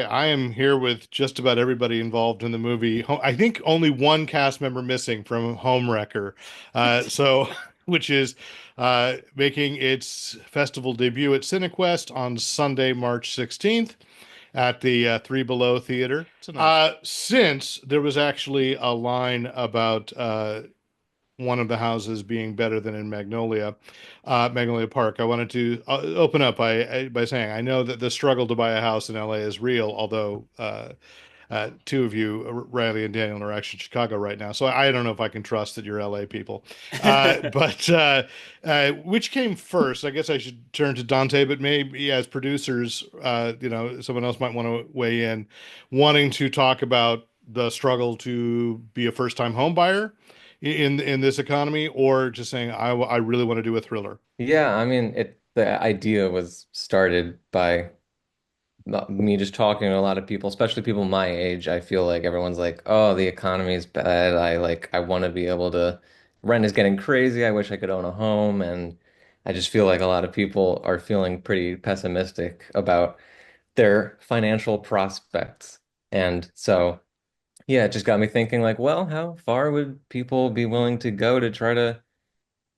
Okay, I am here with just about everybody involved in the movie. I think only one cast member missing from Homewrecker, which is making its festival debut at Cinequest on Sunday, March 16th at the Three Below Theater. It's a nice. Since there was actually a line about one of the houses being better than in Magnolia Park. I wanted to open up by saying I know that the struggle to buy a house in LA is real, although two of you, Riley and Daniel, are actually in Chicago right now. So I don't know if I can trust that you're LA people. But which came first? I guess I should turn to Dante, but maybe as producers, someone else might want to weigh in, wanting to talk about the struggle to be a first-time home buyer in this economy, or just saying I really want to do a thriller. Yeah, I mean, the idea was started by me just talking to a lot of people, especially people my age. I feel like everyone's like, "Oh, the economy is bad. I want to be able to rent is getting crazy. I wish I could own a home." And I just feel like a lot of people are feeling pretty pessimistic about their financial prospects. And so, yeah, it just got me thinking like, well, how far would people be willing to go to try to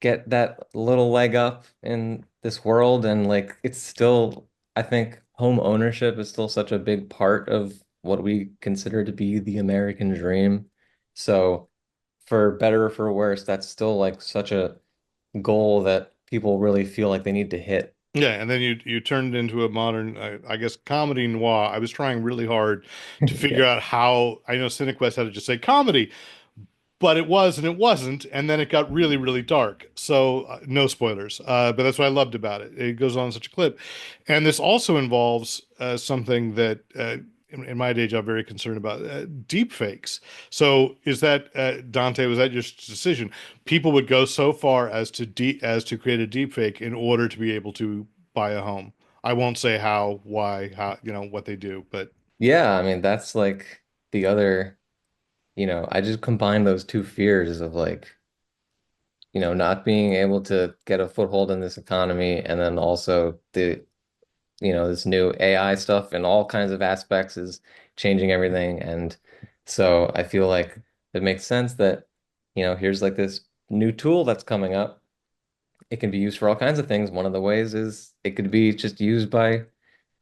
get that little leg up in this world? And like it's still, I think home ownership is still such a big part of what we consider to be the American dream. So for better or for worse, that's still like such a goal that people really feel like they need to hit. Yeah, and then you turned into a modern, I guess, comedy noir. I was trying really hard to Yeah. figure out how. I know Cinequest had to just say comedy, but it was and it wasn't, and then it got really, really dark. So no spoilers, but that's what I loved about it. It goes on such a clip, and this also involves something that in my day job very concerned about deep fakes. So is that Dante? Was that your decision? People would go so far as to create a deep fake in order to be able to buy a home. I won't say how, why, how, what they do, but Yeah, I mean that's like the other, I just combine those two fears of like, not being able to get a foothold in this economy and then also this new AI stuff in all kinds of aspects is changing everything. And so I feel like it makes sense that, here's like this new tool that's coming up. It can be used for all kinds of things. One of the ways is it could be just used by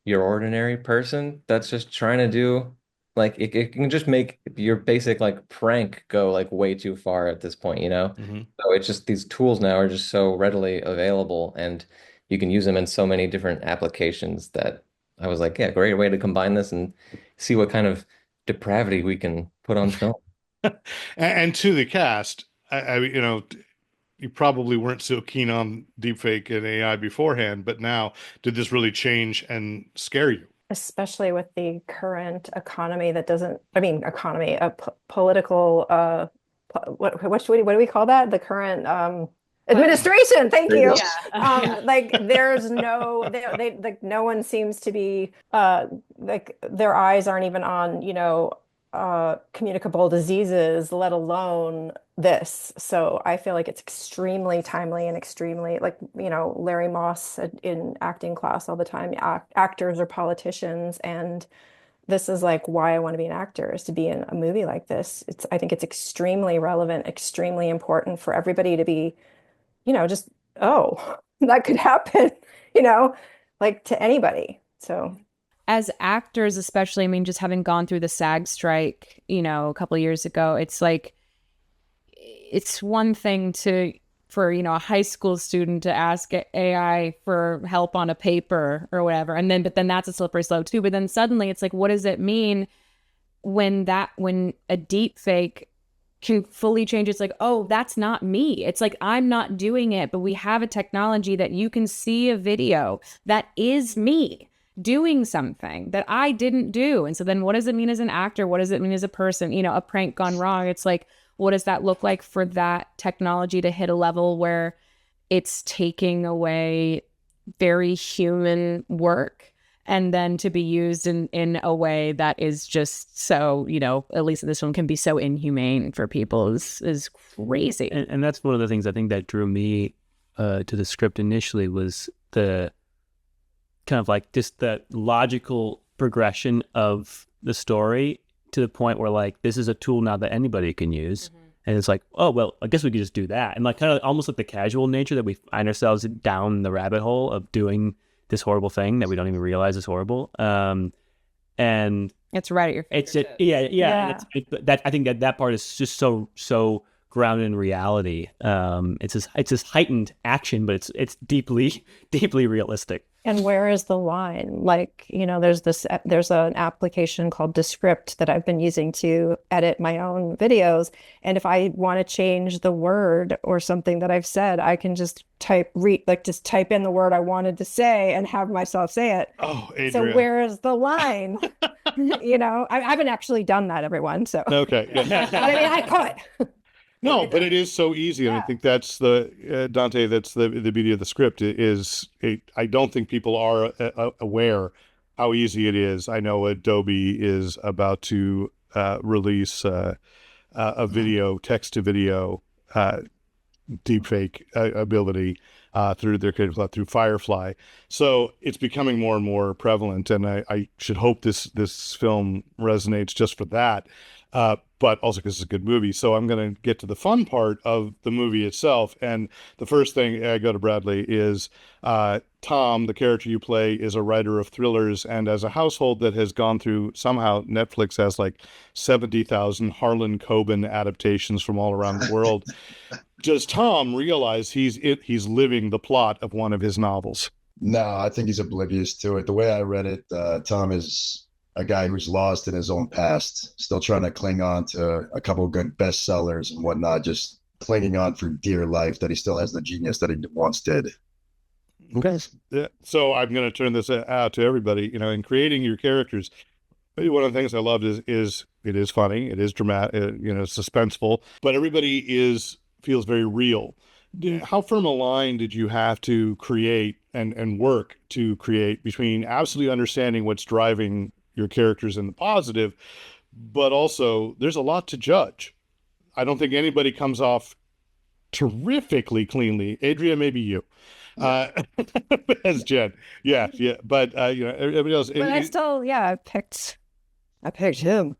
your ordinary person that's just trying to do like it can just make your basic like prank go like way too far at this point. mhm. So it's just these tools now are just so readily available and you can use them in so many different applications that I was like, yeah, great way to combine this and see what kind of depravity we can put on film. And to the cast, you probably weren't so keen on deepfake and AI beforehand, but now did this really change and scare you? Especially with the current economy that doesn't, I mean, economy, a political, what do we call that? The current administration. Thank you. Yeah. Yeah. Like there's no, like no one seems to be, like their eyes aren't even on, communicable diseases, let alone this. So I feel like it's extremely timely and extremely like, Larry Moss said in acting class all the time, actors or politicians. And this is like why I want to be an actor is to be in a movie like this. I think it's extremely relevant, extremely important for everybody to be, just, oh, that could happen, you know, like to anybody. So As actors, especially, I mean, just having gone through the SAG strike, a couple of years ago, it's like it's one thing for a high school student to ask AI for help on a paper or whatever, but then that's a slippery slope too. But then suddenly it's like, what does it mean when a deep fake can fully change? It's like, oh, that's not me. It's like I'm not doing it, but we have a technology that you can see a video that is me doing something that I didn't do. And so then what does it mean as an actor? What does it mean as a person? A prank gone wrong. It's like, what does that look like for that technology to hit a level where it's taking away very human work and then to be used in a way that is just so, at least this one can be so inhumane for people is crazy. And that's one of the things I think that drew me to the script initially was the kind of like just that logical progression of the story to the point where like this is a tool now that anybody can use. And it's like, oh, well, I guess we could just do that. And like kind of almost like the casual nature that we find ourselves down the rabbit hole of doing this horrible thing that we don't even realize is horrible. And It's right at your it's fingertips. yeah. And that I think that part is just so grounded in reality. It's this heightened action, but it's deeply realistic. And where is the line? Like, there's an application called Descript that I've been using to edit my own videos. And if I want to change the word or something that I've said, I can just type in the word I wanted to say and have myself say it. Oh, Adria. So where is the line? I haven't actually done that, everyone. So Okay. but I mean, I could. No, but it is so easy, and I think that's the Dante. That's the beauty of the script. I don't think people are aware how easy it is. I know Adobe is about to release a video, text to video deepfake ability through their Creative Cloud, through Firefly. So it's becoming more and more prevalent, and I should hope this film resonates just for that. But also because it's a good movie. So I'm going to get to the fun part of the movie itself. And the first thing I go to Bradley is Tom, the character you play, is a writer of thrillers. And as a household that has gone through, somehow Netflix has like 70,000 Harlan Coben adaptations from all around the world. Does Tom realize he's living the plot of one of his novels? No, I think he's oblivious to it. The way I read it, Tom is a guy who's lost in his own past, still trying to cling on to a couple of good bestsellers and whatnot, just clinging on for dear life that he still has the genius that he once did. Okay. Yeah. So I'm going to turn this out to everybody. In creating your characters, one of the things I loved is it is funny, it is dramatic, suspenseful, but everybody feels very real. How firm a line did you have to create and work to create between absolutely understanding what's driving your characters in the positive, but also there's a lot to judge. I don't think anybody comes off terrifically cleanly. Adria, maybe you, as Jen. Yeah. But everybody else. But I still, I picked him.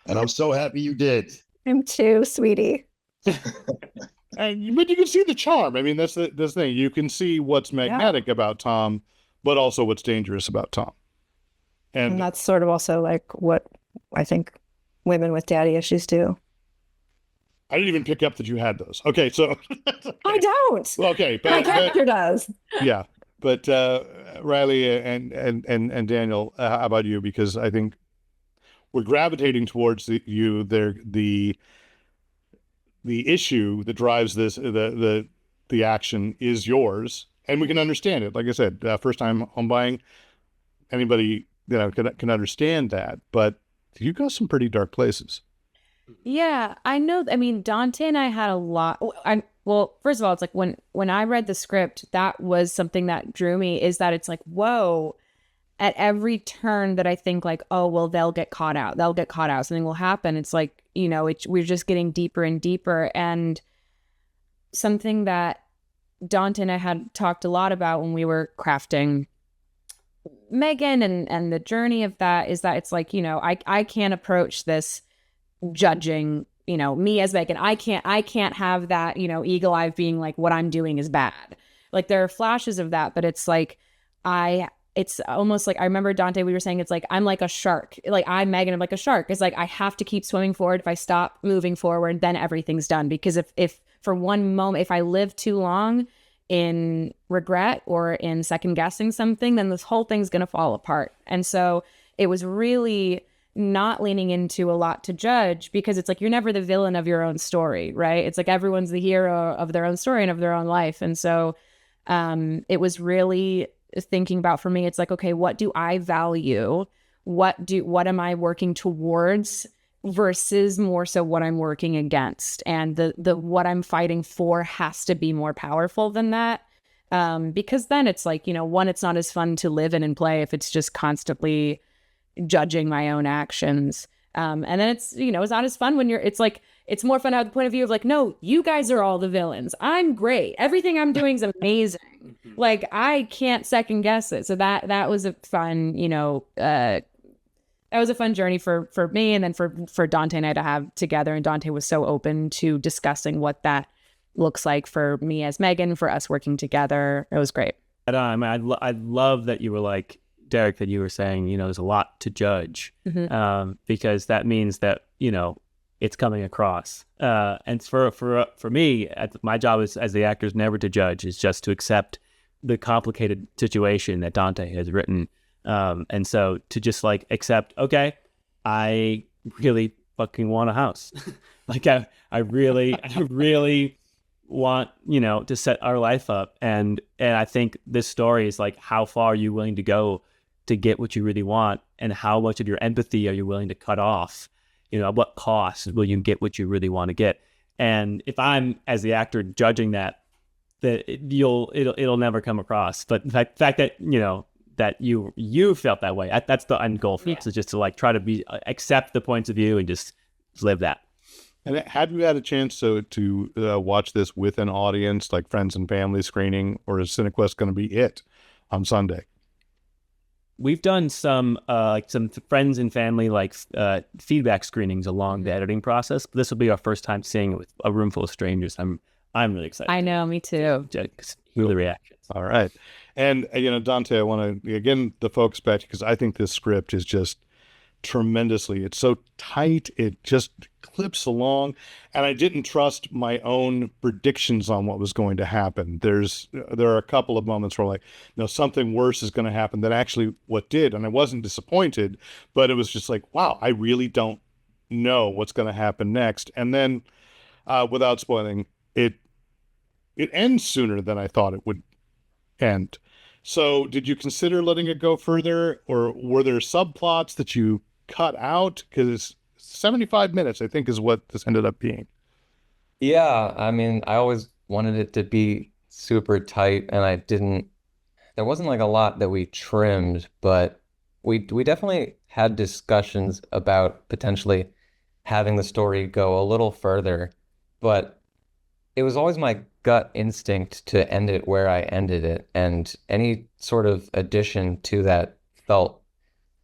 And I'm so happy you did. Him too, sweetie. But you can see the charm. I mean, that's the thing. You can see what's magnetic about Tom, but also what's dangerous about Tom. And that's sort of also like what I think women with daddy issues do. I didn't even pick up that you had those. Okay, so okay. I don't. Okay, my character does. Yeah, but Reilly and Daniel, how about you? Because I think we're gravitating towards the issue that drives this the action is yours. And we can understand it. Like I said, first time home buying, anybody can understand that. But you go some pretty dark places. Yeah, I know. I mean, Dante and I had a lot. Well, first of all, it's like when I read the script, that was something that drew me. Is that it's like, whoa, at every turn that I think like, oh, well, they'll get caught out. Something will happen. It's like, we're just getting deeper and deeper. And something that Dante and I had talked a lot about when we were crafting Megan and the journey of that is that it's like, I can't approach this judging, me as Megan. I can't have that, eagle eye being like what I'm doing is bad. Like there are flashes of that, but it's like it's almost like I remember Dante, we were saying it's like I'm like a shark. Like I'm Megan, I'm like a shark. It's like I have to keep swimming forward. If I stop moving forward, then everything's done. Because if for one moment, if I live too long in regret or in second guessing something, then this whole thing's going to fall apart. And so it was really not leaning into a lot to judge, because it's like you're never the villain of your own story, right? It's like everyone's the hero of their own story and of their own life. And so it was really thinking about, for me, it's like, okay, what do I value? What am I working towards versus more so what I'm working against? And the what I'm fighting for has to be more powerful than that. Because then it's like, one, it's not as fun to live in and play if it's just constantly judging my own actions. And then it's, it's not as fun when it's like, it's more fun to have the point of view of like, no, you guys are all the villains. I'm great. Everything I'm doing is amazing. Like, I can't second guess it. So that was a fun, that was a fun journey for me, and then for Dante and I to have together. And Dante was so open to discussing what that looks like for me as Megan, for us working together. It was great. I love that you were like, Derek, that you were saying, there's a lot to judge, because that means that, it's coming across. And for me, my job as the actor is never to judge, is just to accept the complicated situation that Dante has written. And so to just like accept, okay, I really fucking want a house. Like I really want, to set our life up. And I think this story is like, how far are you willing to go to get what you really want? And how much of your empathy are you willing to cut off? At what cost will you get what you really want to get? And if I'm, as the actor, judging that it'll never come across. But the fact that, that you felt that way, that's the end goal for us, is just to like try to accept the points of view and just live that. And have you had a chance to watch this with an audience, like friends and family screening, or is Cinequest going to be it on Sunday? We've done some friends and family feedback screenings along the editing process. But this will be our first time seeing it with a room full of strangers. I'm really excited. I know, me too. Hear the reactions. All right. And, Dante, I want to, again, the focus back, because I think this script is just tremendously, it's so tight, it just clips along, and I didn't trust my own predictions on what was going to happen. There are a couple of moments where like, something worse is going to happen than actually what did, and I wasn't disappointed, but it was just like, wow, I really don't know what's going to happen next. And then, without spoiling, it ends sooner than I thought it would end. So did you consider letting it go further, or were there subplots that you cut out? Because 75 minutes, I think, is what this ended up being. Yeah, I mean, I always wanted it to be super tight, and there wasn't like a lot that we trimmed, but we definitely had discussions about potentially having the story go a little further, but it was always my gut instinct to end it where I ended it, and any sort of addition to that felt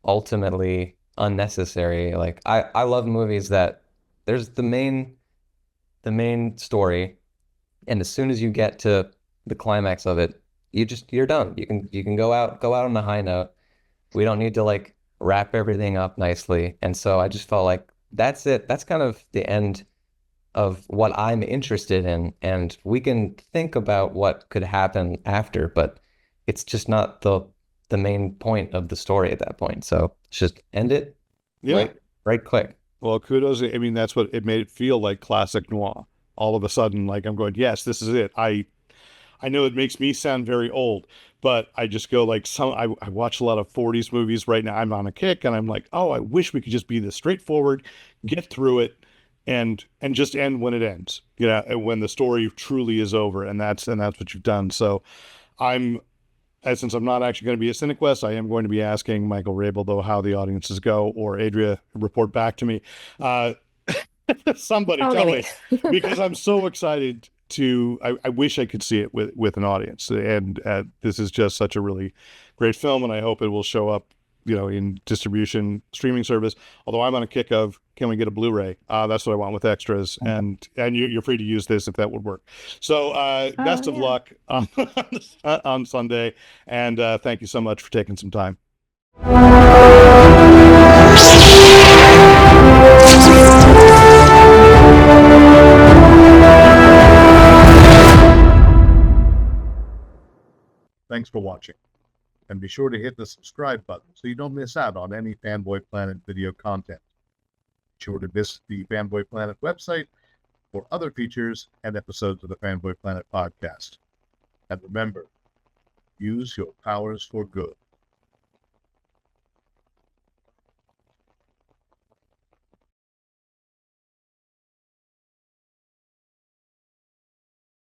ultimately unnecessary. Like I love movies that there's the main story, and as soon as you get to the climax of it, you're done. You can go out on a high note. We don't need to like wrap everything up nicely. And so I just felt like that's it. That's kind of the end of what I'm interested in, and we can think about what could happen after, but it's just not the main point of the story at that point. So just end it. Yeah. Right quick. Well, kudos. I mean, that's what it made it feel like, classic noir. All of a sudden, like, I'm going, yes, this is it. I know it makes me sound very old, but I just go like, I watch a lot of 40s movies right now. I'm on a kick, and I'm like, oh, I wish we could just be this straightforward, get through it, and just end when it ends, when the story truly is over. And that's what you've done. So since I'm not actually going to be at Cinequest, I am going to be asking Michael Rabel, though, how the audiences go, or Adria, report back to me. Somebody tell me, because I'm so excited I wish I could see it with an audience. And this is just such a really great film, and I hope it will show up, in distribution streaming service. Although I'm on a kick of, can we get a Blu-ray? That's what I want with extras, and you're free to use this if that would work. So best of luck on Sunday, and thank you so much for taking some time. Thanks for watching, and be sure to hit the subscribe button so you don't miss out on any Fanboy Planet video content. Be sure to visit the Fanboy Planet website for other features and episodes of the Fanboy Planet podcast. And remember, use your powers for good.